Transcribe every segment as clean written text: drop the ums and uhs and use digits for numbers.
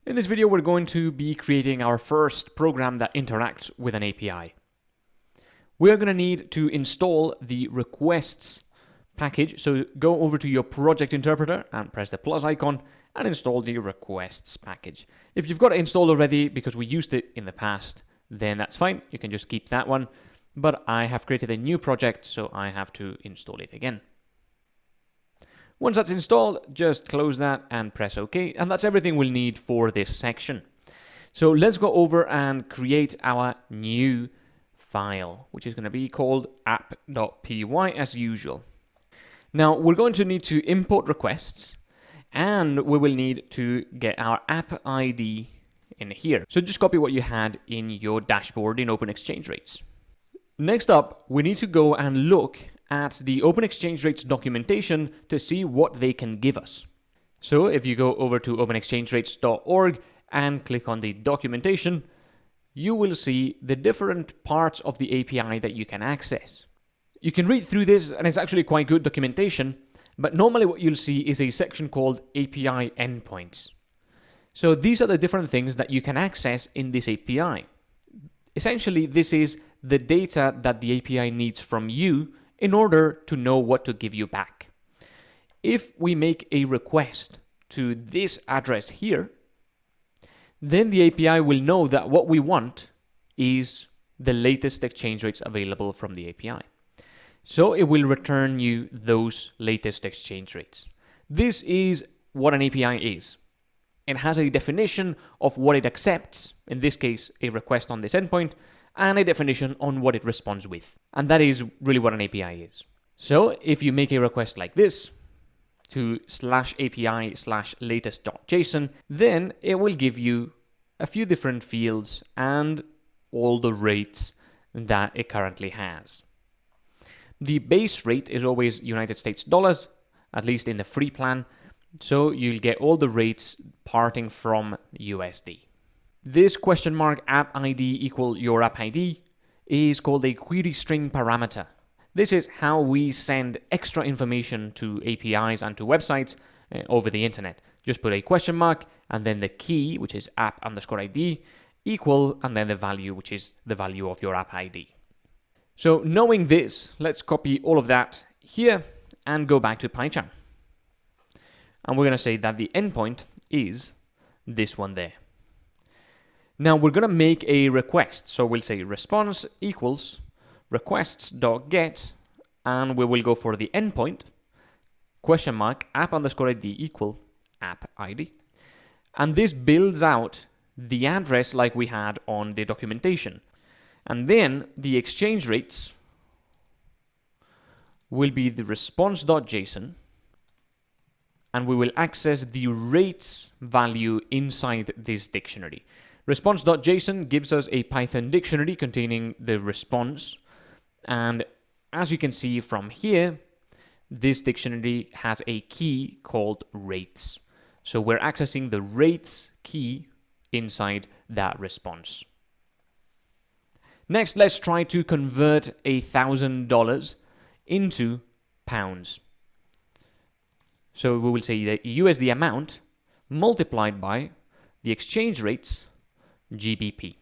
In this video, we're going to be creating our first program that interacts with an API. We're going to need to install the requests package. So go over to your project interpreter and press the plus icon and install the requests package. If you've got it installed already because we used it in the past, then that's fine. You can just keep that one. But I have created a new project, so I have to install it again. Once that's installed, just close that and press OK. And that's everything we'll need for this section. So let's go over and create our new file, which is going to be called app.py as usual. Now, we're going to need to import requests, and we will need to get our app ID in here. So just copy what you had in your dashboard in Open Exchange Rates. Next up, we need to go and look at the Open Exchange Rates documentation to see what they can give us. So if you go over to openexchangerates.org and click on the documentation, you will see the different parts of the API that you can access. You can read through this, and it's actually quite good documentation, but normally what you'll see is a section called API endpoints. So these are the different things that you can access in this API. Essentially, this is the data that the API needs from you in order to know what to give you back. If we make a request to this address here, then the API will know that what we want is the latest exchange rates available from the API. So it will return you those latest exchange rates. This is what an API is. It has a definition of what it accepts, in this case, a request on this endpoint, and a definition on what it responds with. And that is really what an API is. So if you make a request like this to /API/latest.json, then it will give you a few different fields and all the rates that it currently has. The base rate is always United States dollars, at least in the free plan. So you'll get all the rates parting from USD. This question mark app ID equal your app ID is called a query string parameter. This is how we send extra information to APIs and to websites over the internet. Just put a question mark and then the key, which is app_ID, equal, and then the value, which is the value of your app ID. So knowing this, let's copy all of that here and go back to PyCharm. And we're going to say that the endpoint is this one there. Now we're going to make a request. So we'll say response equals requests.get, and we will go for the endpoint, question mark app_ID equal app ID. And this builds out the address like we had on the documentation. And then the exchange rates will be the response.json, and we will access the rates value inside this dictionary. Response.json gives us a Python dictionary containing the response. And as you can see from here, this dictionary has a key called rates. So we're accessing the rates key inside that response. Next, let's try to convert $1,000 into pounds. So we will say the USD amount multiplied by the exchange rates GBP.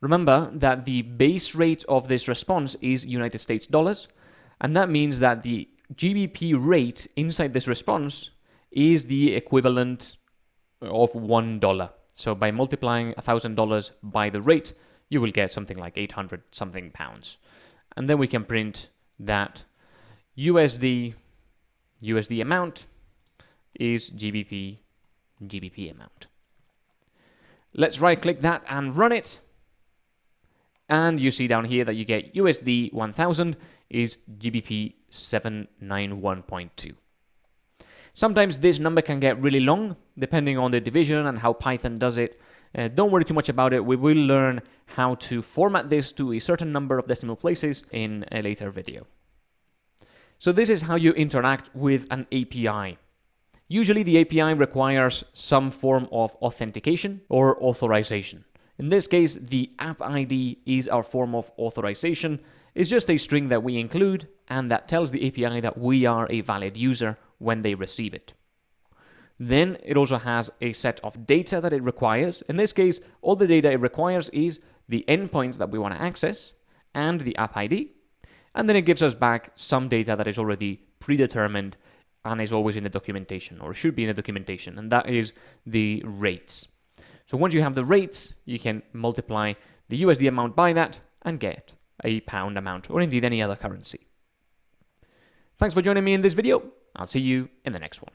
Remember that the base rate of this response is United States dollars, and that means that the GBP rate inside this response is the equivalent of $1. So by multiplying $1,000 by the rate, you will get something like 800 something pounds. And then we can print that USD amount is GBP amount. Let's right click that and run it. And you see down here that you get USD 1000 is GBP 791.2. Sometimes this number can get really long depending on the division and how Python does it. Don't worry too much about it. We will learn how to format this to a certain number of decimal places in a later video. So this is how you interact with an API. Usually the API requires some form of authentication or authorization. In this case, the app ID is our form of authorization. It's just a string that we include and that tells the API that we are a valid user when they receive it. Then it also has a set of data that it requires. In this case, all the data it requires is the endpoints that we want to access and the app ID. And then it gives us back some data that is already predetermined and is always in the documentation, or should be in the documentation, and that is the rates. So once you have the rates, you can multiply the USD amount by that and get a pound amount, or indeed any other currency. Thanks for joining me in this video. I'll see you in the next one.